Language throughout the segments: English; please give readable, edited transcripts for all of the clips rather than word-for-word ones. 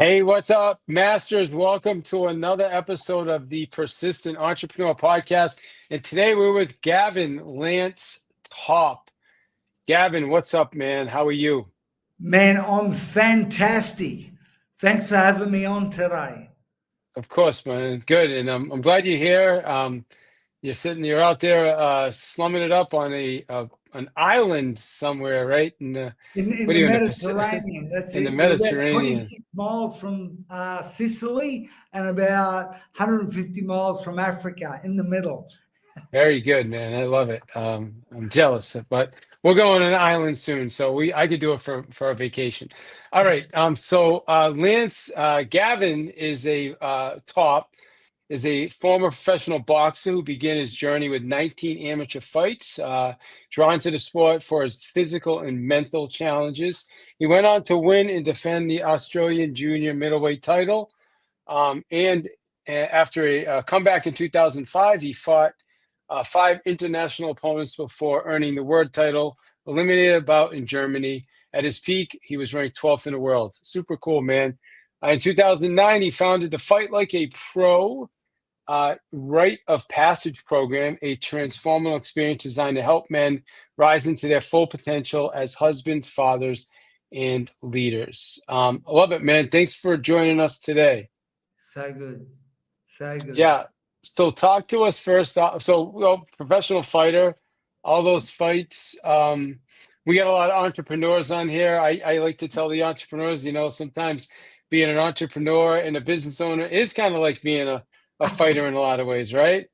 Hey, what's up, Masters? Welcome to another episode of the Persistent Entrepreneur Podcast. And today we're with Gavin Lance Topp. Gavin, what's up, man? How are you? Man, I'm fantastic. Thanks for having me on today. Of course, man. Good. And I'm glad you're here. You're out there slumming it up on an island somewhere, right? In What are the you in the Pacific? Mediterranean, that's In the it. We're about Mediterranean. 26 miles from Sicily and about 150 miles from Africa in the middle. Very good, man. I love it. I'm jealous, but we're going on an island soon, so I could do it for a vacation. All right. Gavin is a former professional boxer who began his journey with 19 amateur fights, drawn to the sport for his physical and mental challenges. He went on to win and defend the Australian Junior Middleweight Title. And after a comeback in 2005, he fought 5 international opponents before earning the World Title Eliminator bout in Germany. At his peak, he was ranked 12th in the world. Super cool, man. In 2009, he founded the Fight Like a Pro Rite of Passage program, a transformational experience designed to help men rise into their full potential as husbands, fathers, and leaders. I love it, man. Thanks for joining us today. So good. So good. Yeah. So talk to us first. Professional fighter, all those fights. We got a lot of entrepreneurs on here. I like to tell the entrepreneurs, sometimes being an entrepreneur and a business owner is kind of like being a fighter in a lot of ways, right?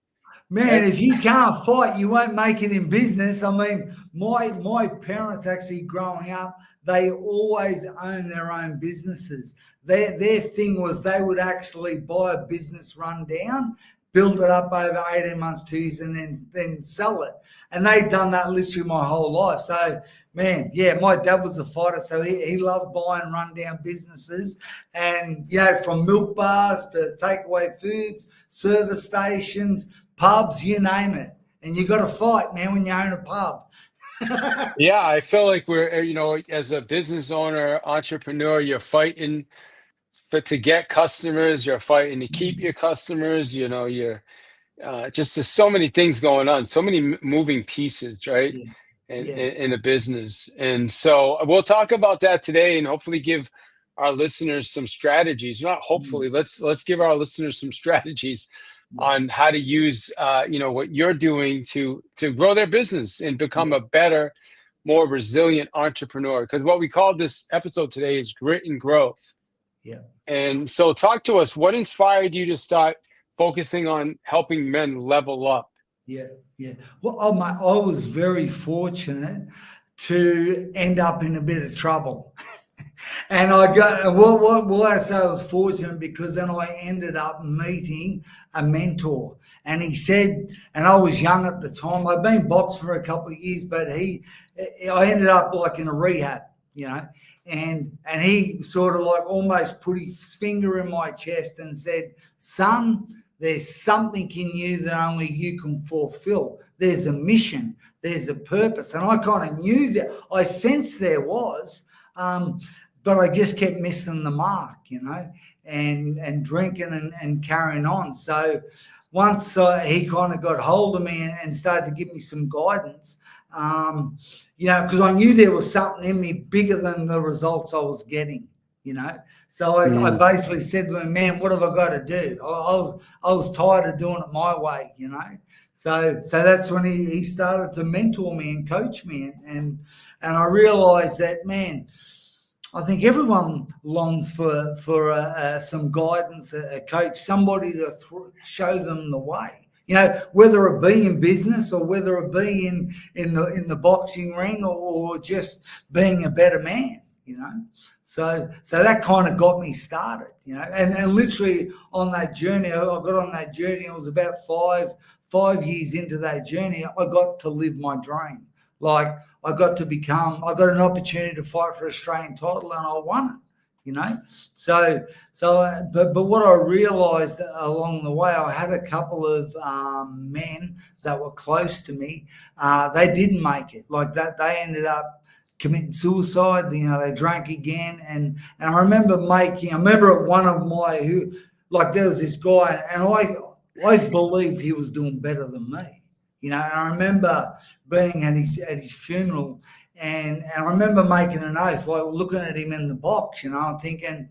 Man, if you can't fight, you won't make it in business. I mean, my parents actually growing up, they always owned their own businesses. Their thing was they would actually buy a business run down, build it up over 18 months, 2 years, and then sell it. And they'd done that literally my whole life. So, man, yeah, my dad was a fighter, so he loved buying rundown businesses. And, from milk bars to takeaway foods, service stations, pubs, you name it. And you got to fight, man, when you own a pub. Yeah, I feel like we're, as a business owner, entrepreneur, you're fighting to get customers, you're fighting to keep your customers, you're just there's so many things going on, so many moving pieces, right? In a business. And so we'll talk about that today and hopefully give our listeners some strategies. Not hopefully, let's give our listeners some strategies on how to use what you're doing to grow their business and become a better, more resilient entrepreneur. Because what we called this episode today is grit and growth. Yeah. And so talk to us, what inspired you to start focusing on helping men level up? Yeah. Well, I was very fortunate to end up in a bit of trouble. And why I say I was fortunate, because then I ended up meeting a mentor. And he said, and I was young at the time, I'd been boxed for a couple of years, but I ended up like in a rehab, and he sort of like almost put his finger in my chest and said, son, there's something in you that only you can fulfill. There's a mission, there's a purpose. And I kind of knew that, I sensed there was, but I just kept missing the mark, and drinking and carrying on. So once he kind of got hold of me and started to give me some guidance, because I knew there was something in me bigger than the results I was getting, So I basically said to him, man, what have I got to do? I was tired of doing it my way, So that's when he started to mentor me and coach me. And I realized that, man, I think everyone longs for some guidance, a coach, somebody to show them the way. Whether it be in business or whether it be in the boxing ring or just being a better man. So that kind of got me started. And literally on that journey, I got on that journey. It was about five years into that journey. I got to live my dream. Like I got an opportunity to fight for Australian title, and I won it. But what I realized along the way, I had a couple of men that were close to me. They didn't make it. Like that, they ended up committing suicide. You know, they drank again, and I remember at one of my there was this guy, and I believed he was doing better than me. You know, and I remember being at his funeral, and I remember making an oath, like looking at him in the box, you know, and thinking,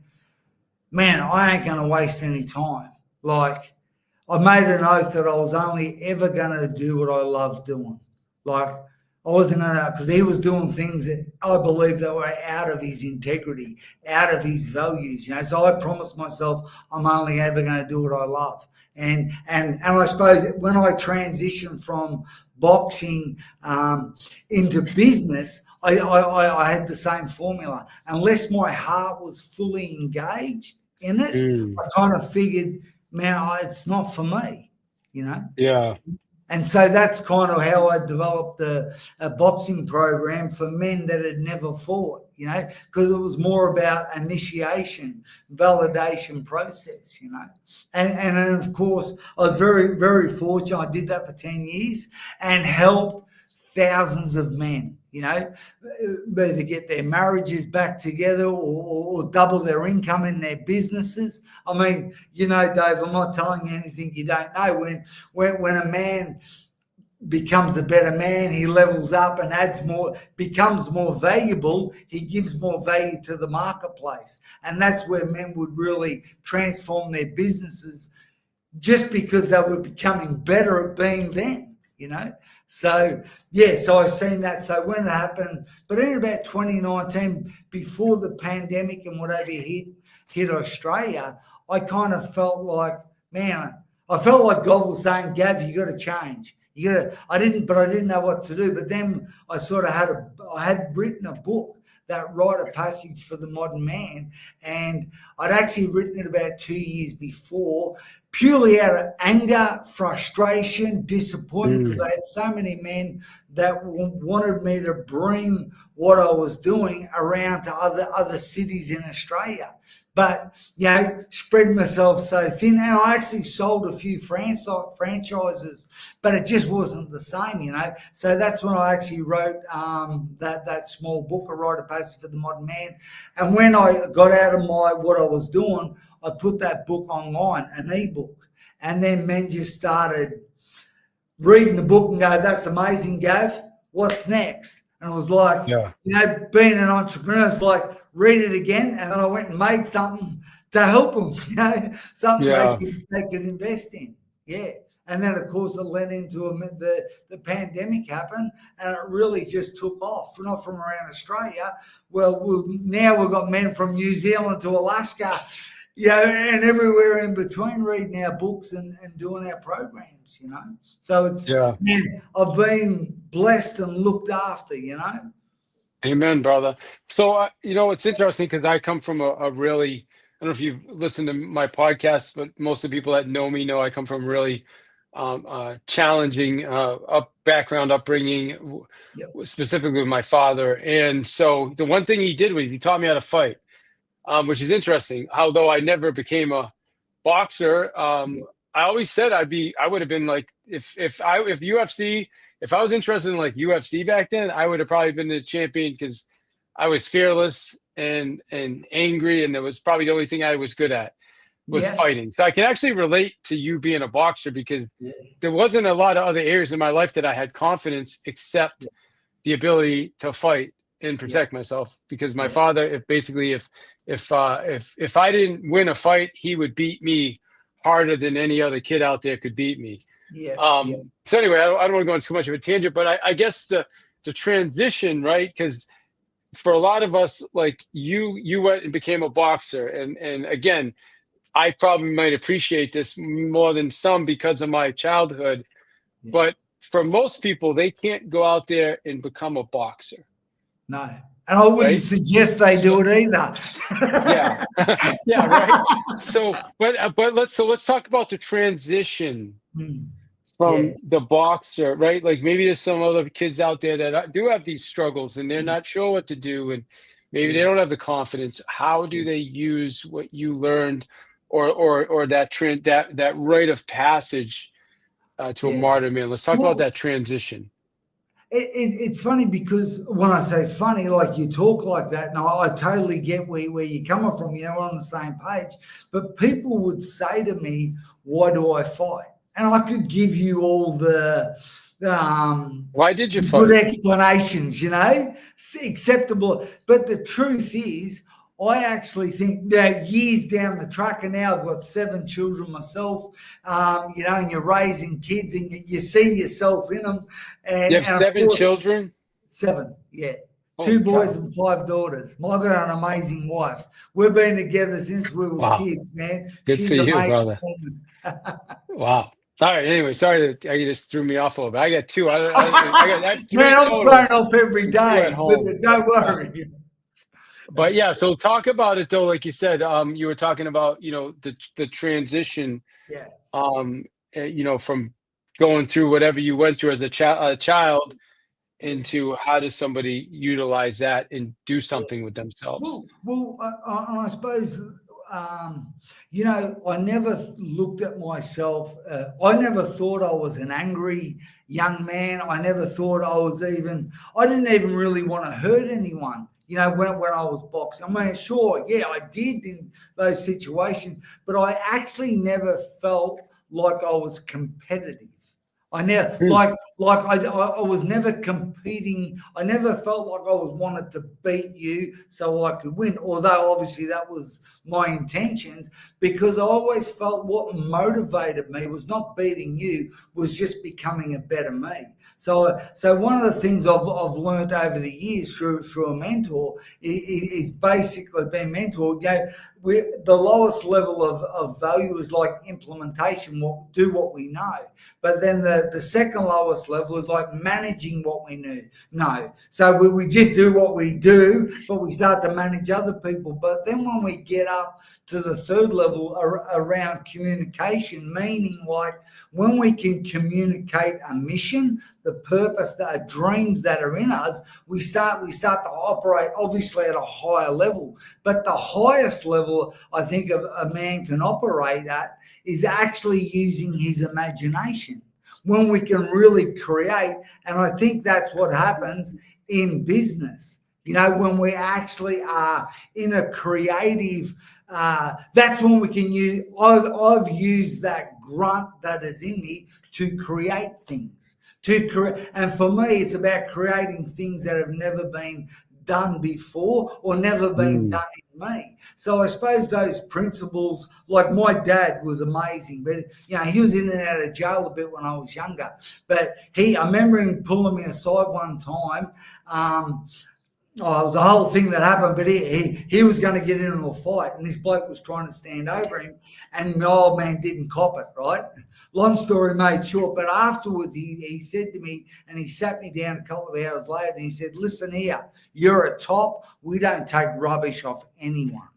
man, I ain't going to waste any time. Like, I made an oath that I was only ever going to do what I love doing. Like, I wasn't going to, because he was doing things that I believed that were out of his integrity, out of his values, you know. So I promised myself I'm only ever going to do what I love. And I suppose when I transitioned from boxing into business, I had the same formula. Unless my heart was fully engaged in it, I kind of figured, man, it's not for me, you know? Yeah. And so that's kind of how I developed a boxing program for men that had never fought, you know, because it was more about initiation, validation process, you know. And of course, I was very, very fortunate. I did that for 10 years and helped thousands of men, you know, either get their marriages back together or double their income in their businesses. I mean, you know, Dave, I'm not telling you anything you don't know. When a man becomes a better man, he levels up and becomes more valuable, he gives more value to the marketplace. And that's where men would really transform their businesses, just because they were becoming better at being them, you know. So, yeah, so I've seen that. So when it happened, but in about 2019, before the pandemic and whatever hit Australia, I kind of felt like, man, I felt like God was saying, Gav, you got to change. I didn't know what to do. But then I sort of had written a book, that Rite of Passage for the Modern Man, and I'd actually written it about 2 years before, purely out of anger, frustration, disappointment, because I had so many men that wanted me to bring what I was doing around to other cities in Australia. But, you know, spread myself so thin. And I actually sold a few franchises, but it just wasn't the same, you know. So that's when I actually wrote that small book, A Rite of Passage for the Modern Man. And when I got out of what I was doing, I put that book online, an ebook. And then men just started reading the book and go, that's amazing, Gav. What's next? And I was like, you know, being an entrepreneur, it's like, read it again. And then I went and made something to help them, you know, something they could invest in. Yeah. And then, of course, it led into the pandemic happened, and it really just took off, not from around Australia. Well, now we've got men from New Zealand to Alaska, you know, and everywhere in between reading our books and doing our programs, you know. So it's, man, I've been blessed and looked after, you know. Amen, brother. So, you know, it's interesting because I come from a really, I don't know if you've listened to my podcast, but most of the people that know me know I come from a really challenging upbringing, specifically with my father. And so the one thing he did was he taught me how to fight, which is interesting. Although I never became a boxer, I always said I would have been like, if UFC, if I was interested in like UFC back then, I would have probably been the champion, because I was fearless and angry, and it was probably the only thing I was good at was fighting. So I can actually relate to you being a boxer, because there wasn't a lot of other areas in my life that I had confidence except the ability to fight and protect myself. Because my father, if I didn't win a fight, he would beat me harder than any other kid out there could beat me. So anyway, I don't want to go on too much of a tangent, but I guess the transition, right? Because for a lot of us, like you went and became a boxer, and again, I probably might appreciate this more than some because of my childhood, but for most people, they can't go out there and become a boxer. No. And I wouldn't suggest they do it either. Right. So, but let's talk about the transition from the boxer, right? Like maybe there's some other kids out there that do have these struggles and they're not sure what to do, and maybe they don't have the confidence. How do they use what you learned, or that rite of passage to a modern man? Let's talk about that transition. It's funny because when I say funny, like you talk like that, and I totally get where you're coming from. We're on the same page. But people would say to me, "Why do I fight?" And I could give you all the why did you good fight? explanations, acceptable. But the truth is, I actually think that years down the track, and now I've got 7 children myself, and you're raising kids and you see yourself in them. You have And of 7 course, children? 7, yeah. Holy 2 boys cow. and 5 daughters. I've got an amazing wife. We've been together since we were Wow. kids, man. Good for She's you, amazing. brother. Wow. All right. Anyway, sorry you just threw me off a little bit. I got 2. I have 3 Man, I'm total. thrown off every And 2 at day, but home. don't worry. But yeah, so talk about it though. Like you said, you were talking about, the transition, Yeah. from going through whatever you went through as a child into how does somebody utilize that and do something with themselves. Well, I suppose, I never looked at myself. I never thought I was an angry young man. I never thought I didn't even really want to hurt anyone. When I was boxing. I mean, sure, yeah, I did in those situations, but I actually never felt like I was competitive. I never I was never competing. I never felt like I was wanted to beat you so I could win. Although obviously that was my intentions, because I always felt what motivated me was not beating you, was just becoming a better me. So one of the things I've learned over the years through a mentor is basically being mentored. The lowest level of value is like implementation. Do what we know. But then the second lowest level is like managing what we know. So we just do what we do, but we start to manage other people. But then when we get up to the third level around communication, meaning like when we can communicate a mission, the purpose, the dreams that are in us, we start to operate obviously at a higher level. But the highest level I think a man can operate at is actually using his imagination, when we can really create. And I think that's what happens in business. When we actually are in a creative, that's when we can use, I've used that grunt that is in me to create things. And for me, it's about creating things that have never been done before or never been done in me. So I suppose those principles, like my dad was amazing, but he was in and out of jail a bit when I was younger. But I remember him pulling me aside one time. It was a whole thing that happened, but he was going to get into a fight, and this bloke was trying to stand over him, and my old man didn't cop it, right? Long story made short, but afterwards he said to me, and he sat me down a couple of hours later, and he said, "Listen here, you're a top. We don't take rubbish off anyone."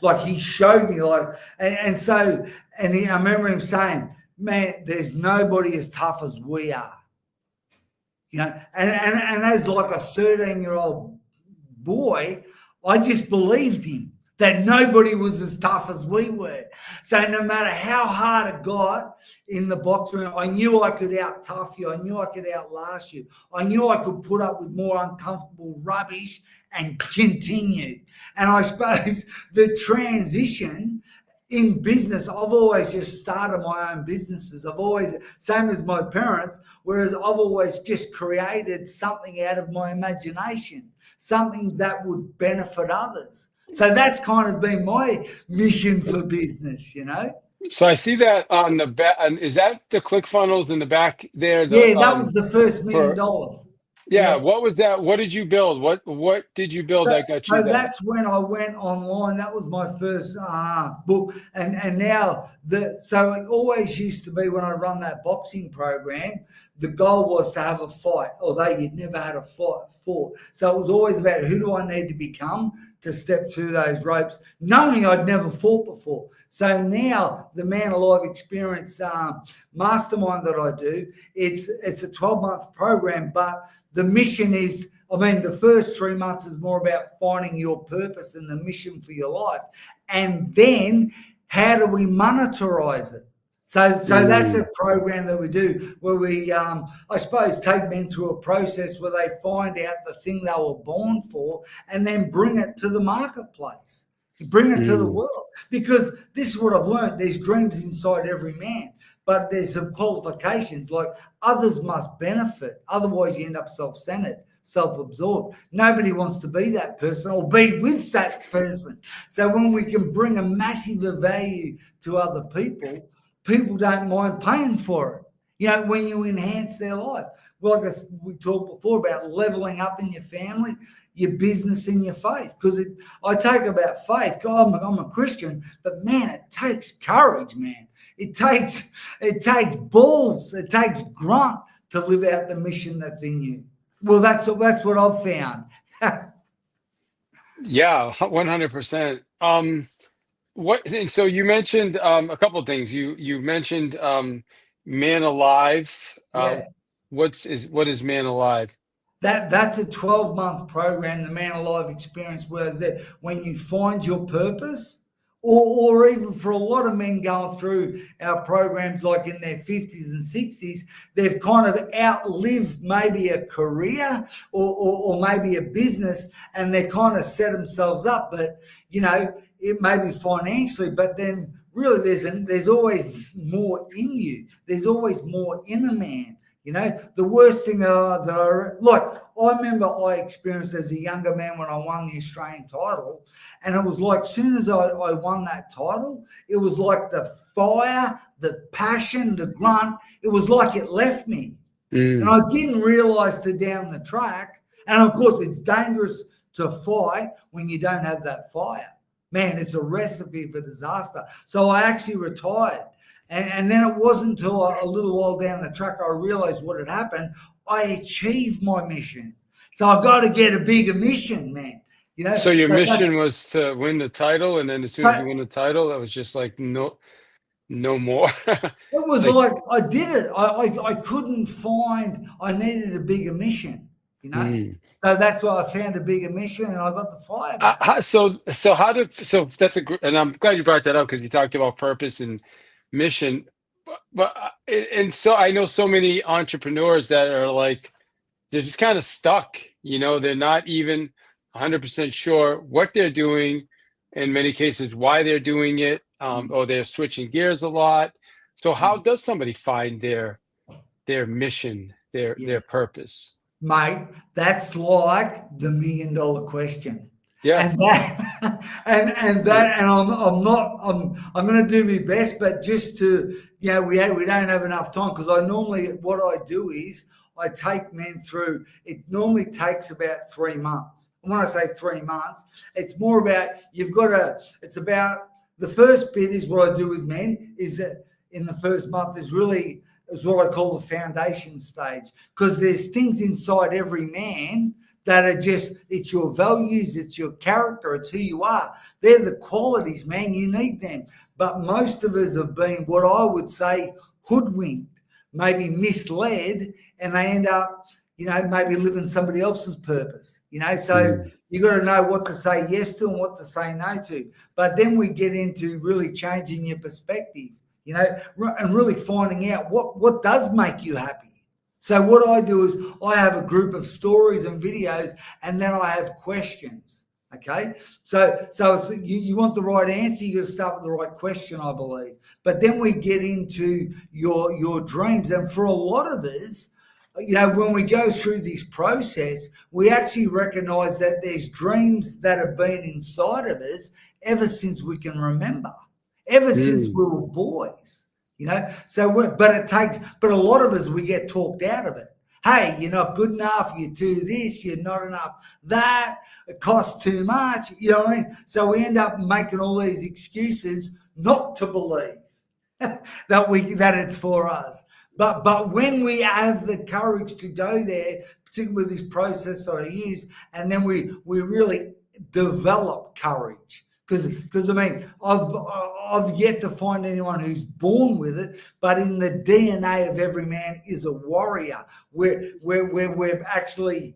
Like he showed me, I remember him saying, "Man, there's nobody as tough as we are." And as like a 13-year-old boy, I just believed him that nobody was as tough as we were. So no matter how hard it got in the box room, I knew I could out-tough you. I knew I could outlast you. I knew I could put up with more uncomfortable rubbish and continue. And I suppose the transition in business, I've always just started my own businesses. I've always, same as my parents, whereas I've always just created something out of my imagination, something that would benefit others. So that's kind of been my mission for business, So I see that on the back. Is that the ClickFunnels in the back there? Yeah, that was the first $1 million. Yeah. What was that? What did you build? What did you build that got you So that? that's when I went online. That was my first book. And now, so it always used to be when I run that boxing program, the goal was to have a fight, although you'd never had a fight fought. So it was always about who do I need to become to step through those ropes, knowing I'd never fought before. So now the Man Alive Experience mastermind that I do, it's a 12-month program, but the mission is, the first 3 months is more about finding your purpose and the mission for your life. And then how do we monetize it? So that's a program that we do where we, I suppose, take men through a process where they find out the thing they were born for and then bring it to the marketplace. You bring it to the world. Because this is what I've learned. There's dreams inside every man, but there's some qualifications, like others must benefit. Otherwise, you end up self-centered, self-absorbed. Nobody wants to be that person or be with that person. So when we can bring a massive value to other people, people don't mind paying for it. When you enhance their life. Well, like we talked before about leveling up in your family, your business, and your faith. Because I take about faith. God, I'm a Christian, but man, it takes courage, man. It takes balls. It takes grunt to live out the mission that's in you. Well, that's what I've found. Yeah, 100%. So you mentioned a couple of things. You mentioned Man Alive. Yeah. What is Man Alive? That's a 12-month program, the Man Alive experience, where when you find your purpose, or even for a lot of men going through our programs, like in their 50s and 60s, they've kind of outlived maybe a career or maybe a business, and they kind of set themselves up. But it may be financially, but then really there's always more in you. There's always more in a man. The worst thing I remember I experienced as a younger man when I won the Australian title, and it was like as soon as I won that title, it was like the fire, the passion, the grunt, it was like it left me. And I didn't realise till down the track, and of course it's dangerous to fight when you don't have that fire. Man, it's a recipe for disaster. So I actually retired. And then it wasn't until a little while down the track I realized what had happened. I achieved my mission. So I've got to get a bigger mission, man. So your mission was to win the title, and then as soon as you win the title, it was just like no more. It was like I did it. I couldn't find. I needed a bigger mission. So that's why I found a bigger mission, and I got the fire back. So that's and I'm glad you brought that up, because you talked about purpose and mission, and so I know so many entrepreneurs that are like, they're just kind of stuck. They're not even 100% sure what they're doing, in many cases why they're doing it, or they're switching gears a lot. So how does somebody find their mission, their purpose? Mate, that's like the $1 million question. Yeah. And I'm going to do my best, but just to, we don't have enough time, because what I do is I take men through, it normally takes about 3 months. And when I say 3 months, it's more about, it's about, the first bit is what I do with men is that in the first month is what I call the foundation stage, because there's things inside every man that are it's your values, it's your character, it's who you are. They're the qualities, man. You need them. But most of us have been, what I would say, hoodwinked, maybe misled, and they end up, maybe living somebody else's purpose. So you got to know what to say yes to and what to say no to. But then we get into really changing your perspective, and really finding out what does make you happy. So what I do is I have a group of stories and videos, and then I have questions. Okay, so it's, you want the right answer, you got to start with the right question, I believe. But then we get into your dreams, and for a lot of us, when we go through this process, we actually recognize that there's dreams that have been inside of us ever since we can remember, ever since we were boys. But a lot of us, we get talked out of it. Hey, you're not good enough. You do this. You're not enough that. It costs too much. You know what I mean? So we end up making all these excuses not to believe that it's for us. But when we have the courage to go there, particularly with this process that I use, and then we really develop courage. Because I mean, I've yet to find anyone who's born with it, but in the DNA of every man is a warrior. We're actually,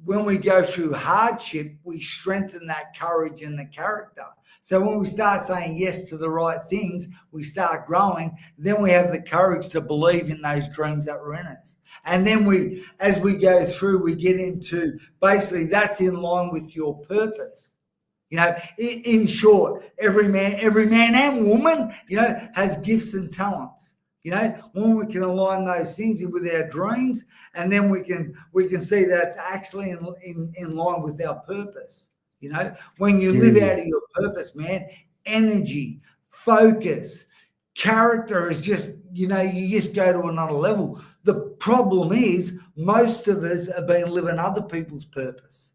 when we go through hardship, we strengthen that courage and the character. So when we start saying yes to the right things, we start growing, then we have the courage to believe in those dreams that were in us. And then as we go through, we get into basically that's in line with your purpose. You know, in short, every man and woman, you know, has gifts and talents. You know, when we can align those things with our dreams, and then we can see that's actually in line with our purpose. You know, when you live out of your purpose, man, energy, focus, character is just, you know, you just go to another level. The problem is most of us have been living other people's purpose.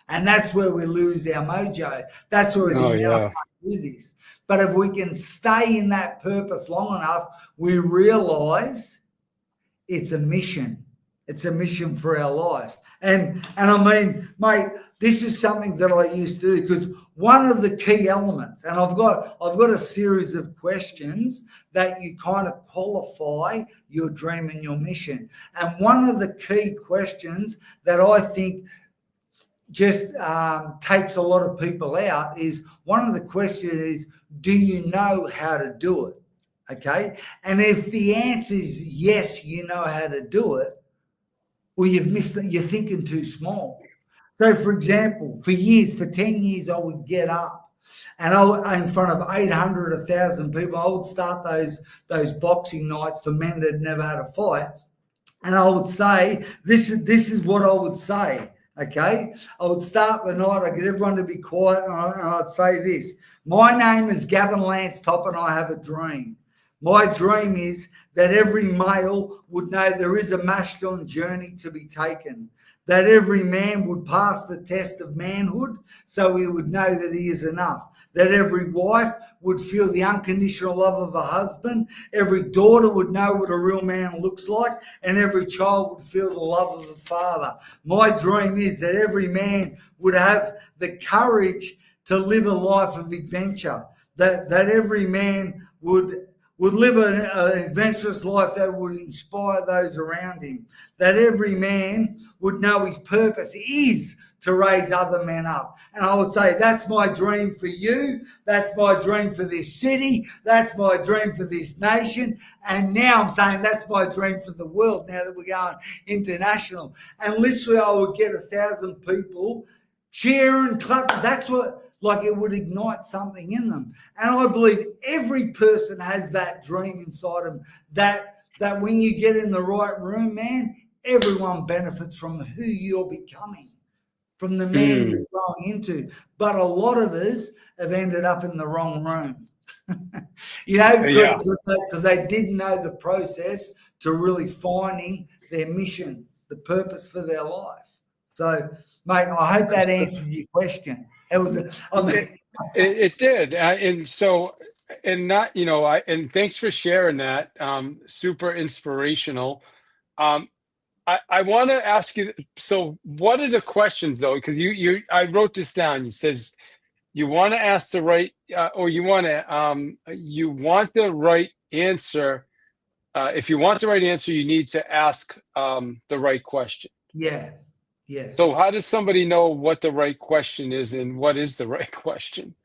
And that's where we lose our mojo. That's where we think, I can't do this. But if we can stay in that purpose long enough, we realize it's a mission. It's a mission for our life. And I mean, mate, this is something that I used to do, because one of the key elements, and I've got a series of questions that you kind of qualify your dream and your mission. And one of the key questions that I think just takes a lot of people out is, one of the questions is, do you know how to do it? Okay. And if the answer is yes, you know how to do it, well, you've missed it. You're thinking too small. So, for example, for 10 years, I would get up and in front of 800, 1,000 people, I would start those boxing nights for men that never had a fight. And I would say, this is what I would say. Okay, I would start the night, I'd get everyone to be quiet, and I'd say this: my name is Gavin Lance Topp, and I have a dream. My dream is that every male would know there is a masculine journey to be taken, that every man would pass the test of manhood so he would know that he is enough, that every wife would feel the unconditional love of a husband, every daughter would know what a real man looks like, and every child would feel the love of a father. My dream is that every man would have the courage to live a life of adventure, that every man would live an adventurous life that would inspire those around him, that every man would know his purpose is to raise other men up. And I would say, that's my dream for you. That's my dream for this city. That's my dream for this nation. And now I'm saying that's my dream for the world, now that we're going international. And literally I would get 1,000 people cheering, clapping. That's what, like, it would ignite something in them. And I believe every person has that dream inside them, that when you get in the right room, man, everyone benefits from who you're becoming, from the man you're growing into. But a lot of us have ended up in the wrong room, you know, because they didn't know the process to really finding their mission, the purpose for their life. So, mate, I hope that answered your question. It did. And thanks for sharing that. Super inspirational. I want to ask you, so what are the questions though? Because I wrote this down. You says you want to ask the right, you want the right answer. If you want the right answer, you need to ask the right question. Yeah. Yeah. So how does somebody know what the right question is, and what is the right question?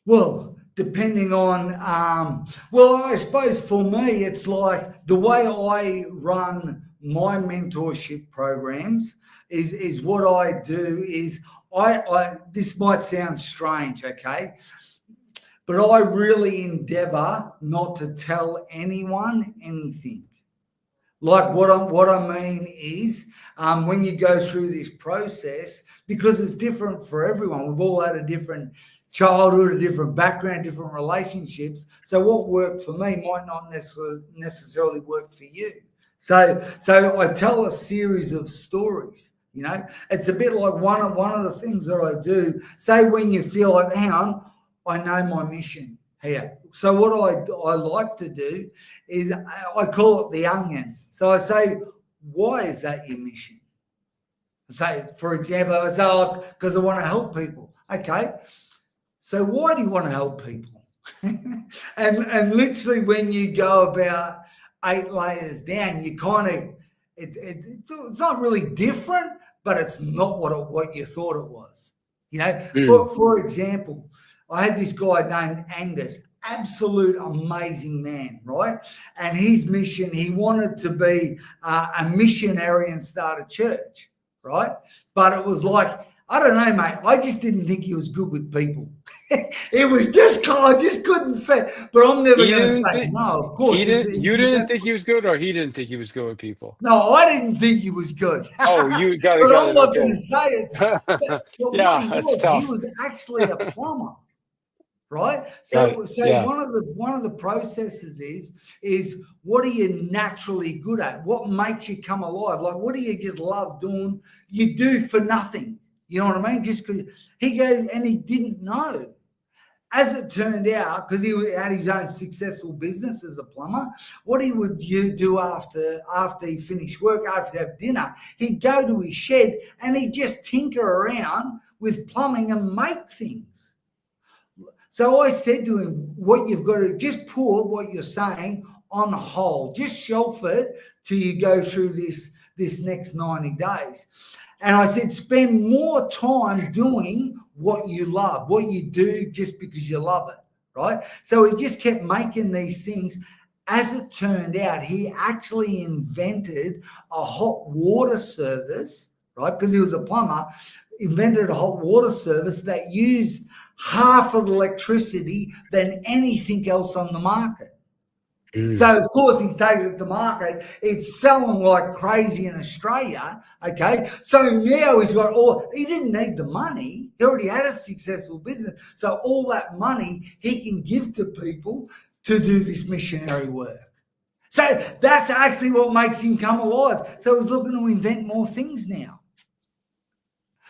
Well, depending on, I suppose for me, it's like the way I run my mentorship programs is what I do is this might sound strange, okay? But I really endeavor not to tell anyone anything. Like what I mean is, when you go through this process, because it's different for everyone, we've all had a different childhood, a different background, different relationships. So what worked for me might not necessarily work for you. So I tell a series of stories. You know, it's a bit like one of the things that I do. Say when you feel like, hang on, I know my mission here. So what I like to do is I call it the onion. So I say, why is that your mission? Say, for example, I say, because I want to help people. Okay. So why do you want to help people? and literally when you go about 8 layers down, you kind of, it's not really different, but it's not what you thought it was. You know, for example, I had this guy named Angus, absolute amazing man, right? And his mission, he wanted to be a missionary and start a church, right? But it was like, I don't know, mate. I just didn't think he was good with people. It was just, I just couldn't say. But I'm never going to say no. Of course, you didn't think he was good, or he didn't think he was good with people. No, I didn't think he was good. Oh, you got it. But I'm not going to say it. Yeah, that's tough. He was actually a plumber, right? So one of the processes is what are you naturally good at? What makes you come alive? Like, what do you just love doing? You do for nothing. You know what I mean? Just because he goes, and he didn't know. As it turned out, because he had his own successful business as a plumber, what he would do after he finished work, after he'd have dinner, he'd go to his shed and he'd just tinker around with plumbing and make things. So I said to him, what you've got to just put what you're saying on hold. Just shelf it till you go through this next 90 days. And I said, spend more time doing what you love, what you do just because you love it, right? So he just kept making these things. As it turned out, he actually invented a hot water service, right? Because he was a plumber, invented a hot water service that used half of the electricity than anything else on the market. So, of course, he's taken it to market. It's selling like crazy in Australia, okay? So now he's got he didn't need the money. He already had a successful business. So all that money he can give to people to do this missionary work. So that's actually what makes him come alive. So he's looking to invent more things now.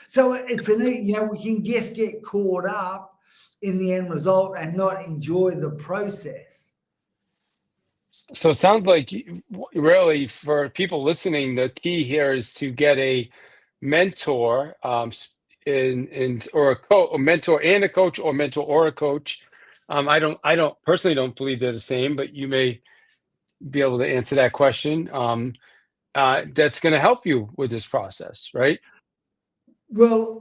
So we can just get caught up in the end result and not enjoy the process. So it sounds like really for people listening, the key here is to get a mentor, or a mentor and a coach, or mentor or a coach. I don't personally don't believe they're the same, but you may be able to answer that question. That's going to help you with this process, right? Well,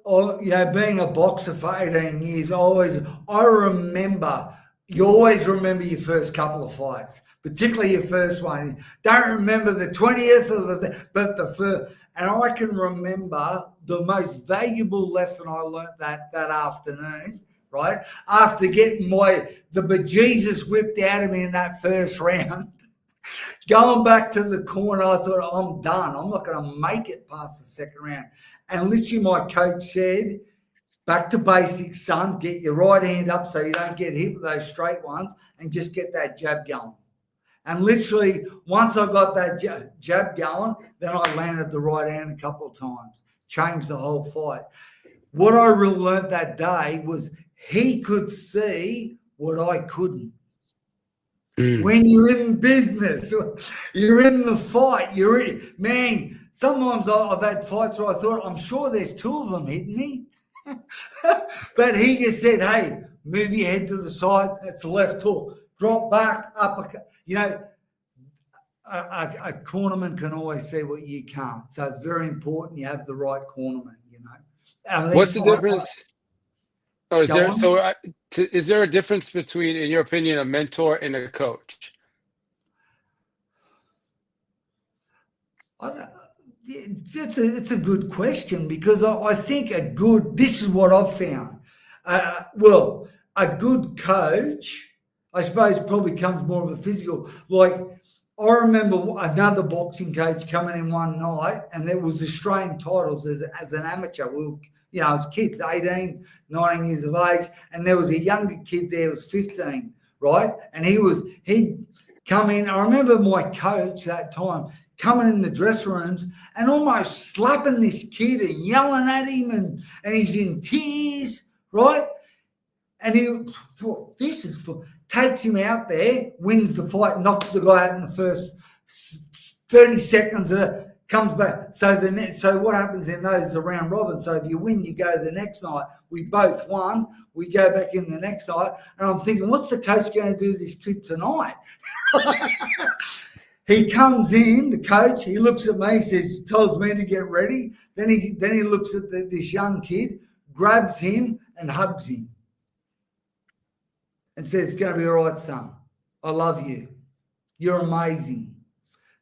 I being a boxer for 18 years, I remember. You always remember your first couple of fights, particularly your first one. Don't remember the 20th but the first. And I can remember the most valuable lesson I learned that afternoon, right? After getting the bejesus whipped out of me in that first round, going back to the corner, I thought, I'm done. I'm not going to make it past the second round. And literally my coach said, back to basics, son. Get your right hand up so you don't get hit with those straight ones and just get that jab going. And literally, once I got that jab going, then I landed the right hand a couple of times. Changed the whole fight. What I really learned that day was he could see what I couldn't. When you're in business, you're in the fight, man, sometimes I've had fights where I thought, I'm sure there's two of them hitting me. But he just said, hey, move your head to the side. That's the left hook. Drop back, uppercut. You know, a cornerman can always see what you can't. So it's very important you have the right cornerman, you know. What's the difference? Is there a difference between, in your opinion, a mentor and a coach? It's a good question, because I think this is what I've found. A good coach, I suppose, probably comes more of a physical. Like, I remember another boxing coach coming in one night, and there was Australian titles as an amateur. As kids, 18, 19 years of age, and there was a younger kid there who was 15, right? And he'd come in. I remember my coach that time coming in the dressing rooms and almost slapping this kid and yelling at him, and he's in tears, right? And he thought, this is for, takes him out there, wins the fight, knocks the guy out in the first 30 seconds, comes back. So what happens in those are round robin. So if you win, you go the next night. We both won. We go back in the next night. And I'm thinking, what's the coach going to do to this kid tonight? He comes in, the coach, he looks at me, says, tells me to get ready. Then he looks at this young kid, grabs him and hugs him. and said, it's going to be all right, son. I love you. You're amazing.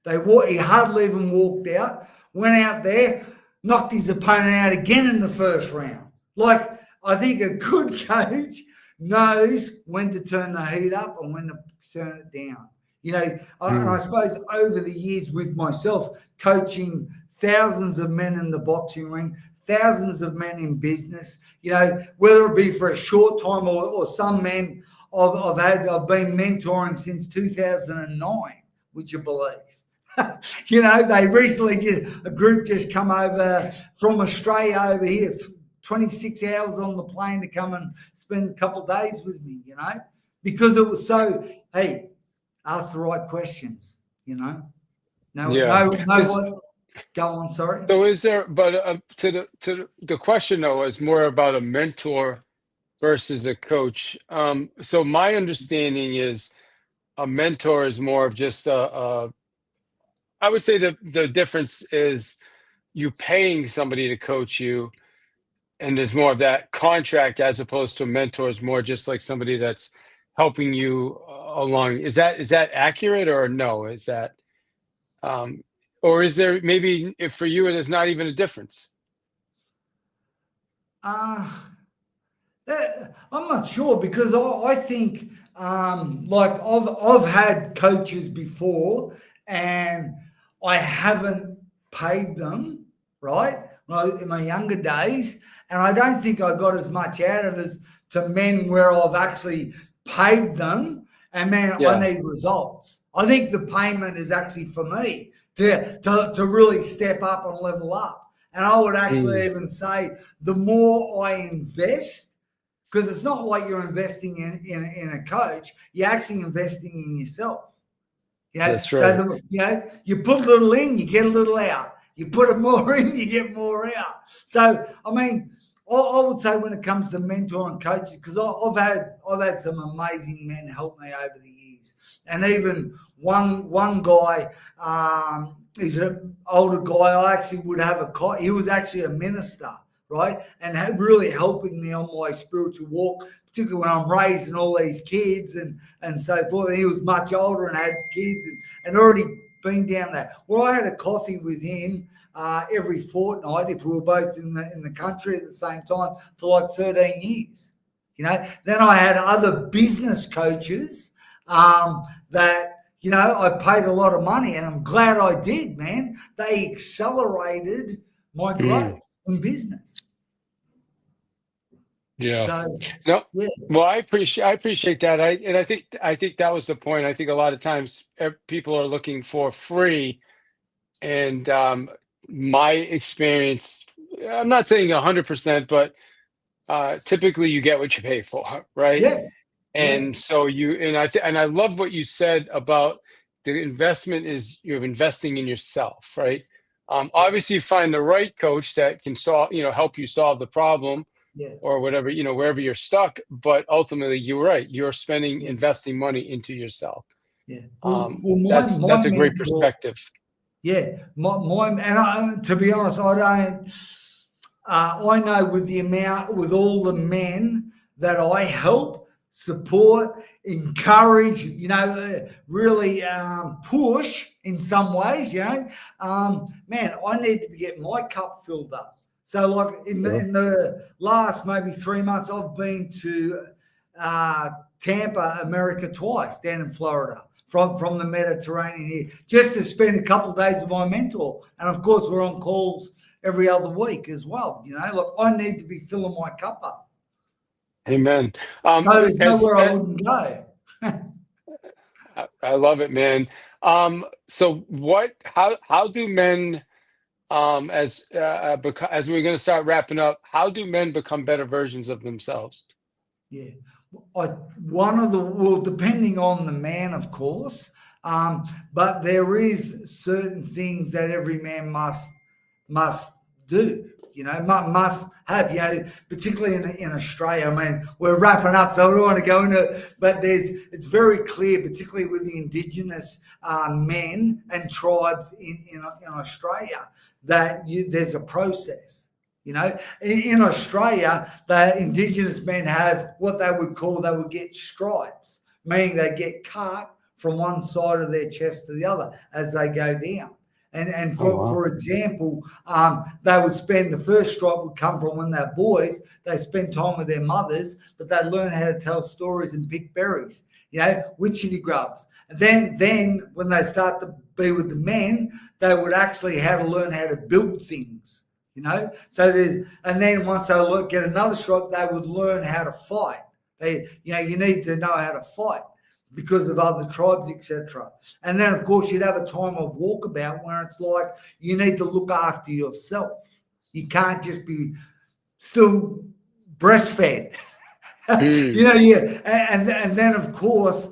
He hardly even walked out, went out there, knocked his opponent out again in the first round. Like, I think a good coach knows when to turn the heat up and when to turn it down. You know, and I suppose over the years with myself, coaching thousands of men in the boxing ring, thousands of men in business, you know, whether it be for a short time or some men I've been mentoring since 2009, would you believe? You know, they recently a group just come over from Australia over here, 26 hours on the plane to come and spend a couple of days with me, you know, because it was so, hey, ask the right questions, you know. Go on, sorry. So is there, but to the question though is more about a mentor versus a coach. So my understanding is a mentor is more of just I would say the difference is you paying somebody to coach you, and there's more of that contract as opposed to a mentor is more just like somebody that's helping you along. Is that accurate or no? Is that or is there maybe if for you it is not even a difference? I'm not sure because I think like I've had coaches before and I haven't paid them, right? In my younger days, and I don't think I got as much out of it to men where I've actually paid them, and man, I need results. I think the payment is actually for me to really step up and level up. And I would actually even say the more I invest, because it's not like you're investing in a coach, you're actually investing in yourself. You know, that's right. So you put a little in, you get a little out. You put more in, you get more out. So I mean, I would say when it comes to mentor and coaches, because I've had some amazing men help me over the years, and even one guy, he's an older guy. I actually would have he was actually a minister, right, and really helping me on my spiritual walk, particularly when I'm raising all these kids and so forth. He was much older and had kids and already been down there. Well, I had a coffee with him every fortnight if we were both in the country at the same time for like 13 years. You know, then I had other business coaches that, you know, I paid a lot of money, and I'm glad I did, man. They accelerated my growth in business. Yeah. So, no. Yeah. Well, I appreciate that. I think that was the point. I think a lot of times people are looking for free, and my experience, I'm not saying 100%, but typically you get what you pay for, right? Yeah. And so I love what you said about the investment is you're investing in yourself, right? Obviously you find the right coach that can help you solve the problem or whatever, wherever you're stuck. But ultimately you're right. You're investing money into yourself. Yeah. That's a great perspective. Yeah. To be honest, I know with all the men that I help, support, encourage, really push in some ways, man, I need to get my cup filled up. So like in the last maybe 3 months, I've been to Tampa, America twice, down in Florida, from the Mediterranean here, just to spend a couple of days with my mentor. And of course, we're on calls every other week as well. Look, I need to be filling my cup up. Amen. There's nowhere I wouldn't go. I love it, man. So how do men, as we're going to start wrapping up, how do men become better versions of themselves? Yeah. Depending on the man, of course, but there is certain things that every man must do, must have, particularly in Australia. I mean, we're wrapping up, so we don't want to go into it, but it's very clear, particularly with the Indigenous men and tribes in Australia, that there's a process. You know, in Australia, the Indigenous men have what they would get stripes, meaning they get cut from one side of their chest to the other as they go down. And for example, they would spend, the first stripe would come from when they're boys. They spend time with their mothers, but they learn how to tell stories and pick berries, you know, witchetty grubs. And then when they start to be with the men, they would actually learn how to build things, you know. And then once they get another stripe, they would learn how to fight. You need to know how to fight because of other tribes, etc. And then, of course, you'd have a time of walkabout where it's like you need to look after yourself. You can't just be still breastfed. You know, and then, of course,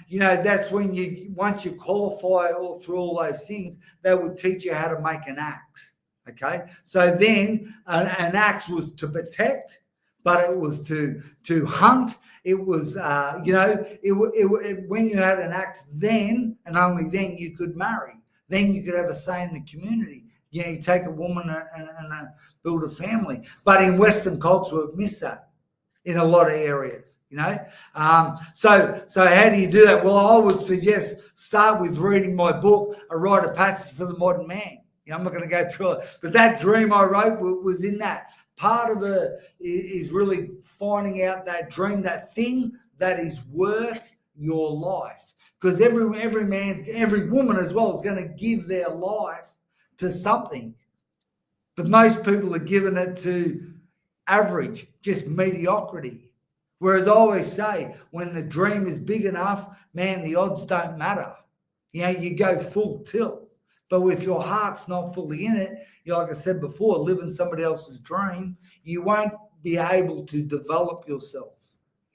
you know, that's when once you qualify through all those things, they would teach you how to make an axe. Okay, so then an axe was to protect, but it was to hunt. It was, you know, when you had an axe, then and only then you could marry. Then you could have a say in the community. You know, you take a woman and build a family. But in Western culture, we've missed that in a lot of areas, you know. So how do you do that? Well, I would suggest start with reading my book, A Rite of Passage for the Modern Man. You know, I'm not going to go through it, but that dream I wrote was in that. Part of it is really finding out that dream, that thing that is worth your life. Because every woman as well is going to give their life to something. But most people are giving it to average, just mediocrity. Whereas I always say, when the dream is big enough, man, the odds don't matter. You know, you go full tilt. But if your heart's not fully in it, like I said before, living somebody else's dream, you won't be able to develop yourself,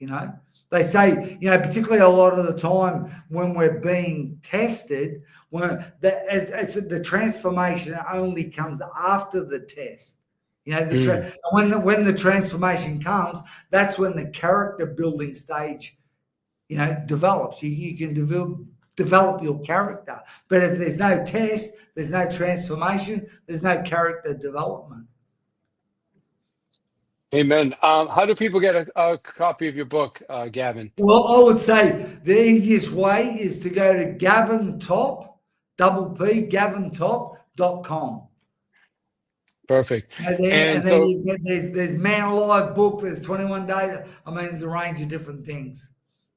you know. They say, you know, particularly a lot of the time when we're being tested, when the transformation only comes after the test. You know, when the transformation comes, that's when the character building stage, you know, develops. You can develop your character. But if there's no test, there's no transformation, there's no character development. Amen. How do people get a copy of your book, Gavin? Well, I would say the easiest way is to go to Gavin Topp, GavinTopp.com. Perfect. And then you get, there's Man Alive book, there's 21 days. I mean, there's a range of different things.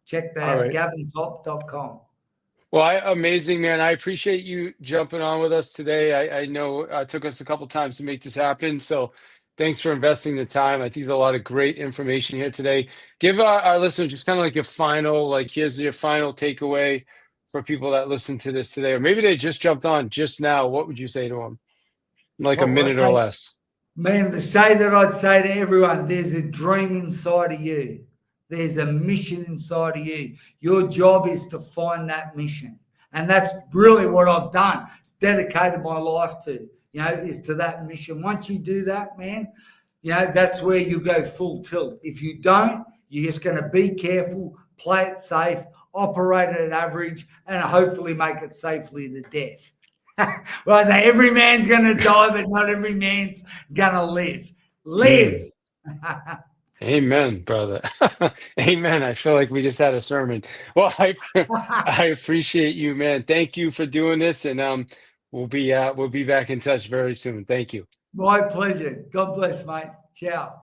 Check that out, GavinTopp.com. Well, amazing, man. I appreciate you jumping on with us today. I know it took us a couple times to make this happen, so thanks for investing the time. I think there's a lot of great information here today. Give our listeners just kind of like your final, like here's your final takeaway for people that listen to this today, or maybe they just jumped on just now. What would you say to them? Like a minute or less. Man, the say that I'd say to everyone, there's a dream inside of you. There's a mission inside of you. Your job is to find that mission. And that's really what I've done. It's dedicated my life to, you know, is to that mission. Once you do that, man, you know, that's where you go full tilt. If you don't, you're just going to be careful, play it safe, operate at average, and hopefully make it safely to death. Well, I say every man's going to die, but not every man's going to live. Live. Amen, brother. Amen. I feel like we just had a sermon. Well, I appreciate you, man. Thank you for doing this, and we'll be back in touch very soon. Thank you. My pleasure. God bless, mate. Ciao.